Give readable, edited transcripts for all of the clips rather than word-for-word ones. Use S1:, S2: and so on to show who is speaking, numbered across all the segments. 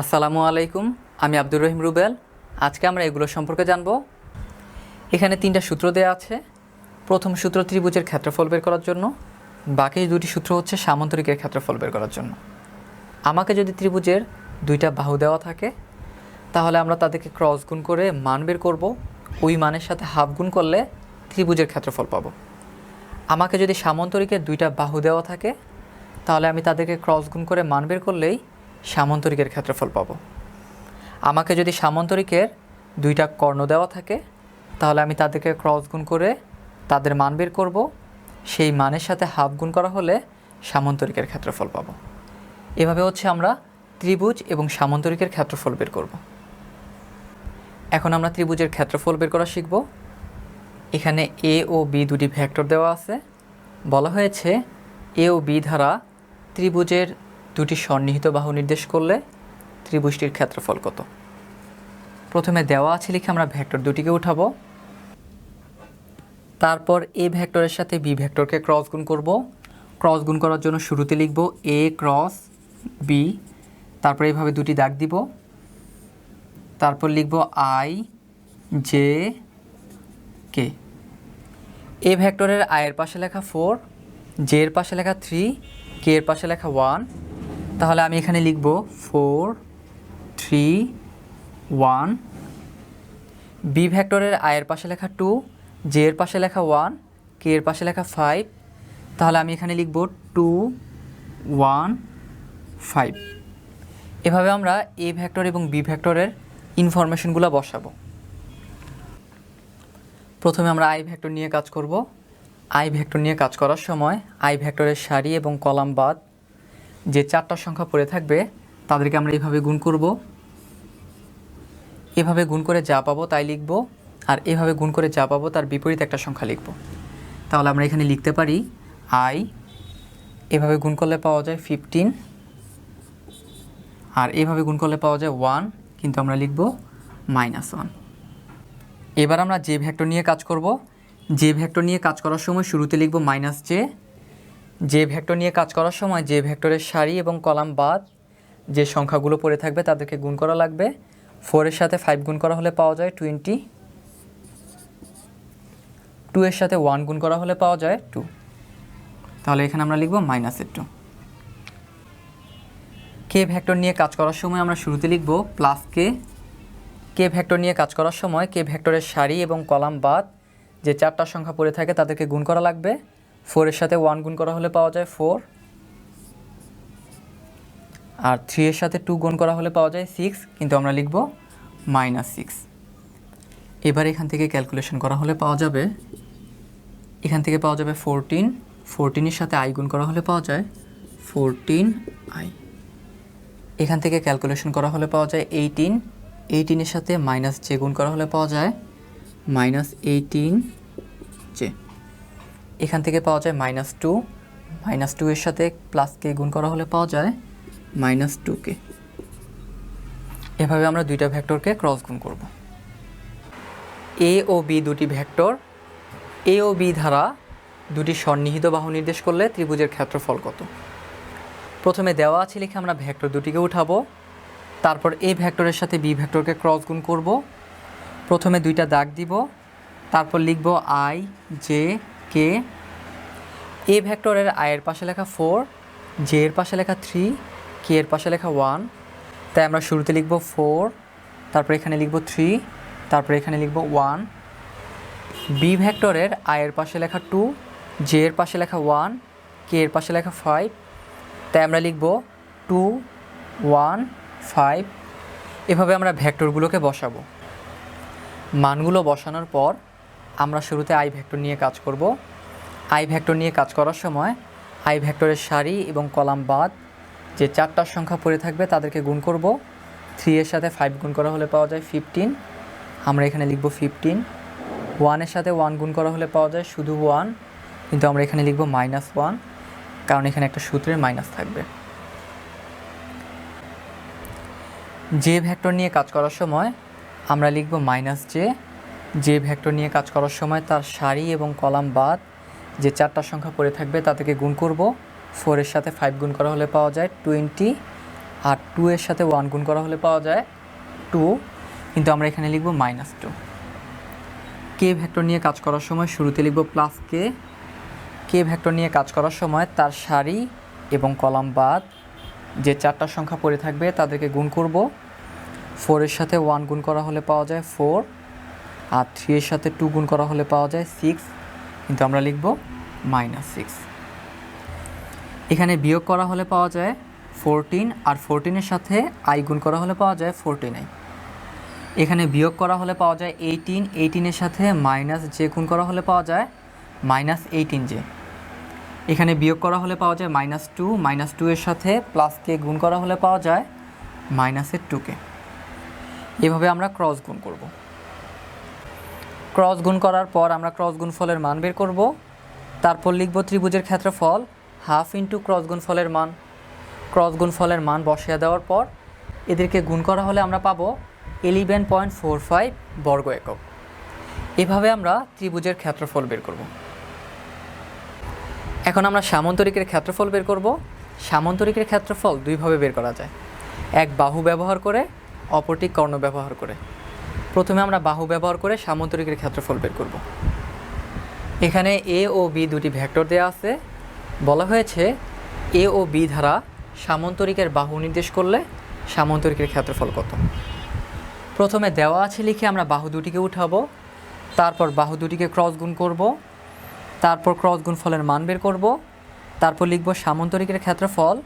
S1: আসসালামু আলাইকুম, আমি আব্দুর রহিম রুবেল। আজকে আমরা এগুলো সম্পর্কে জানব। এখানে 3টা সূত্র দেওয়া আছে। প্রথম সূত্র ত্রিভুজের ক্ষেত্রফল বের করার জন্য, বাকি 2টি সূত্র হচ্ছে সামান্তরিকের ক্ষেত্রফল বের করার জন্য। আমাকে যদি ত্রিভুজের 2টা বাহু দেওয়া থাকে, তাহলে আমরা তাদেরকে ক্রস গুণ করে মান বের করব। ওই মানের সাথে হাফ গুণ করলে ত্রিভুজের ক্ষেত্রফল পাবো। আমাকে যদি সামান্তরিকের 2টা বাহু দেওয়া থাকে, তাহলে আমি তাদেরকে ক্রস গুণ করে মান বের করলেই সামান্তরিকের ক্ষেত্রফল পাবো। আমাকে যদি সামান্তরিকের 2টা কর্ণ দেওয়া থাকে, তাহলে আমি তাদেরকে ক্রস গুণ করে তাদের মান বের করব। সেই মানের সাথে হাফ গুণ করা হলে সামান্তরিকের ক্ষেত্রফল পাবো। এভাবে হচ্ছে আমরা ত্রিভুজ এবং সামান্তরিকের ক্ষেত্রফল বের করব। এখন আমরা ত্রিভুজের ক্ষেত্রফল বের করা শিখব। এখানে এ ও বি দুটি ভেক্টর দেওয়া আছে। বলা হয়েছে এ ও বি দ্বারা ত্রিভুজের 2টি সন্নিহিত বাহু নির্দেশ করলে ত্রিভুজটির ক্ষেত্রফল কত। প্রথমে দেওয়া আছে লিখে আমরা ভেক্টর দুটিকে উঠাবো। তারপর এ ভেক্টরের সাথে বি ভেক্টরকে ক্রস গুণ করব। ক্রস গুণ করার জন্য শুরুতে লিখব এ ক্রস বি, তারপর এইভাবে 2টি দাগ দিব। তারপর লিখব আই জে কে। এ ভেক্টরের আই এর পাশে লেখা 4, জে এর পাশে লেখা 3, কে এর পাশে লেখা 1। তাহলে আমি এখানে লিখব 4 3 1। বি ভেক্টরের আই এর পাশে লেখা 2, জে এর পাশে লেখা 1, কে এর পাশে লেখা 5। তাহলে আমি এখানে লিখব 2 1 5। এভাবে আমরা এ ভেক্টর এবং বি ভেক্টরের ইনফরমেশনগুলো বসাবো। প্রথমে আমরা আই ভেক্টর নিয়ে কাজ করব। আই ভেক্টর নিয়ে কাজ করার সময় আই ভেক্টরের সারি এবং কলাম বাদ যে 4টা সংখ্যা পড়ে থাকবে তাদেরকে আমরা এইভাবে গুণ করব। এভাবে গুণ করে যা পাবো তাই লিখব, আর এভাবে গুণ করে যা পাবো তার বিপরীত একটা সংখ্যা লিখব। তাহলে আমরা এখানে লিখতে পারি আই, এভাবে গুণ করলে পাওয়া যায় 15, আর এভাবে গুণ করলে পাওয়া যায় 1, কিন্তু আমরা লিখব -1। এবার আমরা যে ভেক্টর নিয়ে কাজ করব। যে ভেক্টর নিয়ে কাজ করার সময় শুরুতে লিখব -j। যে ভেক্টর নিয়ে কাজ করার সময় যে ভেক্টরের সারি এবং কলাম বাদ যে সংখ্যাগুলো পড়ে থাকবে তাদেরকে গুণ করা লাগবে। 4 এর সাথে 5 গুণ করা হলে পাওয়া যায় 20, 2 এর সাথে 1 গুণ করা হলে পাওয়া যায় 2। তাহলে এখানে আমরা লিখব -2। কে ভেক্টর নিয়ে কাজ করার সময় আমরা শুরুতে লিখব +k। কে ভেক্টর নিয়ে কাজ করার সময় কে ভেক্টরের সারি এবং কলাম বাদ যে 4টা সংখ্যা পড়ে থাকে তাদেরকে গুণ করা লাগবে। 4 এর সাথে 1 গুণ করা হলে পাওয়া যায় 4, আর 3 এর সাথে 2 গুণ করা হলে পাওয়া যায় 6, কিন্তু আমরা লিখব -6। এবার এখান থেকে ক্যালকুলেশন করা হলে পাওয়া যাবে, এখান থেকে পাওয়া যাবে 14, 14 এর সাথে i গুণ করা হলে পাওয়া যায় 14i। এখান থেকে ক্যালকুলেশন করা হলে পাওয়া যায় 18, 18 এর সাথে -j গুণ করা হলে পাওয়া যায় -18j। এখান থেকে পাওয়া যায় -2, -2 এর সাথে +k গুণ করা হলে পাওয়া যায় -2k। এভাবে আমরা 2টা ভেক্টরকে ক্রস গুণ করব। এ ও বি দুটি ভেক্টর, এ ও বি দ্বারা 2টি সন্নিহিত বাহু নির্দেশ করলে ত্রিভুজের ক্ষেত্রফল কত। প্রথমে দেওয়া আছে লিখে আমরা ভেক্টর দুটিকে উঠাবো। তারপর এ ভেক্টরের সাথে বি ভেক্টরকে ক্রস গুণ করব। প্রথমে 2টা দাগ দিব, তারপর লিখব আই জে কে। এ ভেক্টরের আই এর পাশে লেখা 4, জে এর পাশে লেখা 3, কে এর পাশে লেখা 1। তাই আমরা শুরুতে লিখব 4, তারপর এখানে লিখব 3, তারপর এখানে লিখব 1। বি ভেক্টরের আই এর পাশে লেখা 2, জে এর পাশে লেখা 1, কে এর পাশে লেখা 5। তাই আমরা লিখব 2 1 5। এভাবে আমরা ভেক্টরগুলোকে বসাবো। মানগুলো বসানোর পর আমরা শুরুতে আই ভেক্টর নিয়ে কাজ করব। আই ভেক্টর নিয়ে কাজ করার সময় আই ভেক্টরের সারি এবং কলাম বাদ যে 4টা সংখ্যা পড়ে থাকবে তাদেরকে গুণ করব। 3 এর সাথে 5 গুণ করা হলে পাওয়া যায় 15, আমরা এখানে লিখব 15। 1 এর সাথে 1 গুণ করা হলে পাওয়া যায় শুধু 1, কিন্তু আমরা এখানে লিখব -1, কারণ এখানে একটা সূত্রের মাইনাস থাকবে। যে ভেক্টর নিয়ে কাজ করার সময় আমরা লিখব -j। যে ভেক্টর নিয়ে কাজ করার সময় তার সারি এবং কলাম বাদ যে 4টা সংখ্যা পড়ে থাকবে তাদেরকে গুণ করব। 4 এর সাথে 5 গুণ করা হলে পাওয়া যায় 20, আর 2 এর সাথে 1 গুণ করা হলে পাওয়া যায় 2, কিন্তু আমরা এখানে লিখব -2। কে ভেক্টর নিয়ে কাজ করার সময় শুরুতে লিখব প্লাস কে। কে ভেক্টর নিয়ে কাজ করার সময় তার সারি এবং কলাম বাদ যে 4টা সংখ্যা পড়ে থাকবে তাদেরকে গুণ করব। 4 এর সাথে 1 গুণ করা হলে পাওয়া যায় 4, আর 3 এর সাথে 2 গুণ করা হলে পাওয়া যায় 6, কিন্তু আমরা লিখব -6। এখানে বিয়োগ করা হলে পাওয়া যায় 14, আর 14 এর সাথে i গুণ করা হলে পাওয়া যায় 49। এখানে বিয়োগ করা হলে পাওয়া যায় 18, 18 এর সাথে -j গুণ করা হলে পাওয়া যায় -18j। এখানে বিয়োগ করা হলে পাওয়া যায় -2, -2 এর সাথে প্লাস কে গুণ করা হলে পাওয়া যায় -2কে। এভাবে আমরা ক্রস গুণ করব। ক্রস গুণ করার পর আমরা ক্রস গুণফলের মান বের করব। তারপর লিখব ত্রিভুজের ক্ষেত্রফল হাফ ইন্টু ক্রস গুণফলের মান। ক্রস গুণফলের মান বসিয়ে দেওয়ার পর এদেরকে গুণ করা হলে আমরা পাবো 11.45 বর্গ একক। এভাবে আমরা ত্রিভুজের ক্ষেত্রফল বের করব। এখন আমরা সামান্তরিকের ক্ষেত্রফল বের করব। সামান্তরিকের ক্ষেত্রফল দুইভাবে বের করা যায়, এক বাহু ব্যবহার করে, অপরটি কর্ণ ব্যবহার করে। প্রথমে আমরা বাহু ব্যবহার করে সামান্তরিকের ক্ষেত্রফল বের করব। এখানে এ ও বি দুটি ভেক্টর দেওয়া আছে। বলা হয়েছে এ ও বি দ্বারা সামান্তরিকের বাহু নির্দেশ করলে সামান্তরিকের ক্ষেত্রফল কত। প্রথমে দেওয়া আছে লিখে আমরা বাহু দুটিকে উঠাবো, তারপর বাহু দুটিকে ক্রস গুণ করব, তারপর ক্রস গুণফলের মান বের করব, তারপর লিখব সামান্তরিকের ক্ষেত্রফল,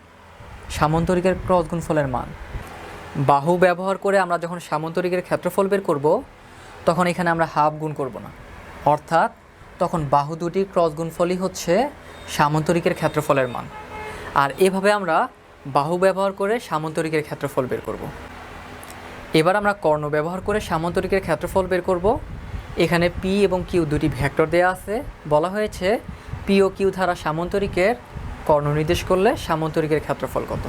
S1: সামান্তরিকের ক্রস গুণফলের মান। বাহু ব্যবহার করে আমরা যখন সামান্তরিকের ক্ষেত্রফল বের করব তখন এখানে আমরা হাফ গুণ করব না, অর্থাৎ তখন বাহু দুটির ক্রস গুণফলই হচ্ছে সামান্তরিকের ক্ষেত্রফলের মান। আর এভাবে আমরা বাহু ব্যবহার করে সামান্তরিকের ক্ষেত্রফল বের করব। এবার আমরা কর্ণ ব্যবহার করে সামান্তরিকের ক্ষেত্রফল বের করব। এখানে পি এবং কিউ দুটি ভেক্টর দেওয়া আছে। বলা হয়েছে পি ও কিউ দ্বারা সামান্তরিকের কর্ণ নির্দেশ করলে সামান্তরিকের ক্ষেত্রফল কত।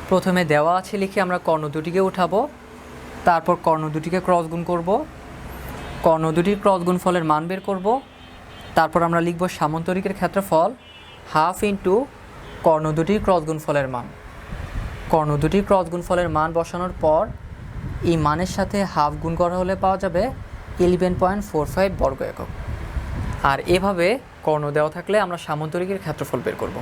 S1: প্রথমে দেওয়া আছে লিখে আমরা কর্ণ দুটিকে উঠাবো, তারপর কর্ণ দুটিকে ক্রস গুণ করব, কর্ণ দুটির ক্রস গুণফলের মান বের করব, তারপর আমরা লিখব সামান্তরিকের ক্ষেত্রফল হাফ ইন্টু কর্ণ দুটির ক্রস গুণফলের মান। কর্ণ দুটির ক্রস গুণফলের মান বসানোর পর এই মানের সাথে হাফ গুণ করা হলে পাওয়া যাবে 11.45 বর্গ একক। আর এভাবে কর্ণ দেওয়া থাকলে আমরা সামান্তরিকের ক্ষেত্রফল বের করব।